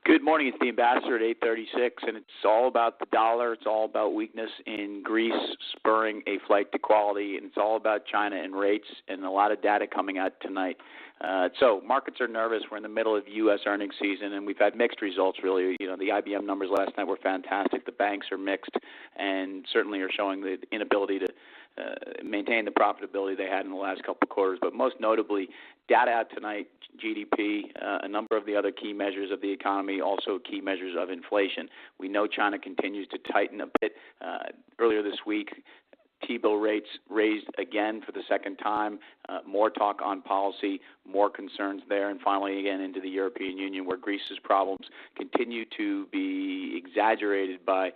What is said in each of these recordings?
Good morning. It's the Ambassador at 8:36, and it's all about the dollar. It's all about weakness in Greece spurring a flight to quality, and it's all about China and rates and a lot of data coming out tonight. So markets are nervous. We're in the middle of U.S. earnings season, and we've had mixed results, really. You know, the IBM numbers last night were fantastic. The banks are mixed and certainly are showing the inability to maintain the profitability they had in the last couple of quarters. But most notably, data out tonight, GDP, a number of the other key measures of the economy, also key measures of inflation. We know China continues to tighten a bit. Earlier this week, T-bill rates raised again for the second time, more talk on policy, more concerns there, and finally again into the European Union, where Greece's problems continue to be exaggerated by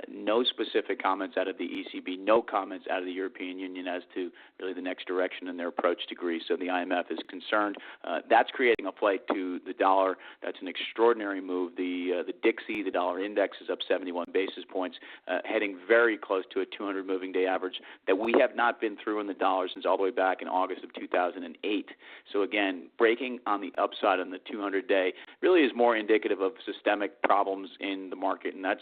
no specific comments out of the ECB, no comments out of the European Union as to really the next direction in their approach to Greece. So the IMF is concerned. That's creating a flight to the dollar. That's an extraordinary move. The Dixie, the dollar index, is up 71 basis points, heading very close to a 200 moving day average that we have not been through in the dollar since all the way back in August of 2008. So again, breaking on the upside on the 200-day really is more indicative of systemic problems in the market, and that's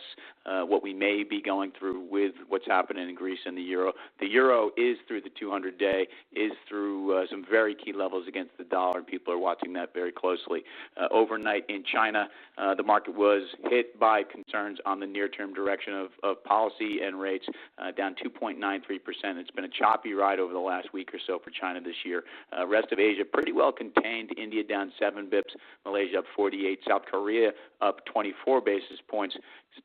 what we may be going through with what's happening in Greece and the euro. The euro is through the 200-day, is through some very key levels against the dollar, and people are watching that very closely. Overnight in China, the market was hit by concerns on the near-term direction of policy and rates, down 2.93%. It's been a choppy ride over the last week or so for China this year. Rest of Asia pretty well contained. India down 7 bips, Malaysia up 48, South Korea up 24 basis points,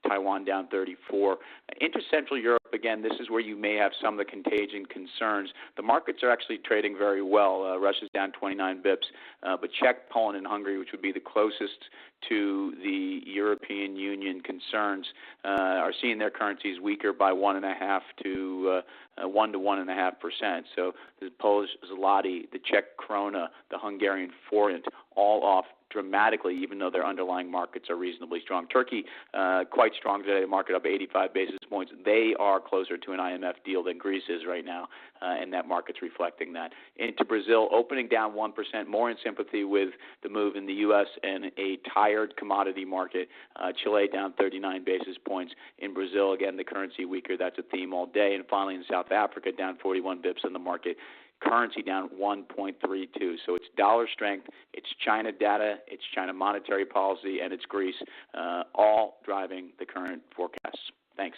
Taiwan down 34. Inter-Central Europe, again, this is where you may have some of the contagion concerns. The markets are actually trading very well. Russia's down 29 bips, but Czech, Poland, and Hungary, which would be the closest to the European Union concerns, are seeing their currencies weaker by 1.5 to 1 to 1.5%. So the Polish zloty, the Czech krona, the Hungarian forint, all off dramatically, even though their underlying markets are reasonably strong. Turkey, quite strong today, the market up 85 basis points. They are closer to an IMF deal than Greece is right now, and that market's reflecting that. Into Brazil, opening down 1%, more in sympathy with the move in the U.S. and a tired commodity market. Chile down 39 basis points. In Brazil, again, the currency weaker. That's a theme all day. And finally, in South Africa, down 41 bips in the market. Currency down 1.32. So it's dollar strength, it's China data, it's China monetary policy, and it's Greece, all driving the current forecasts. Thanks.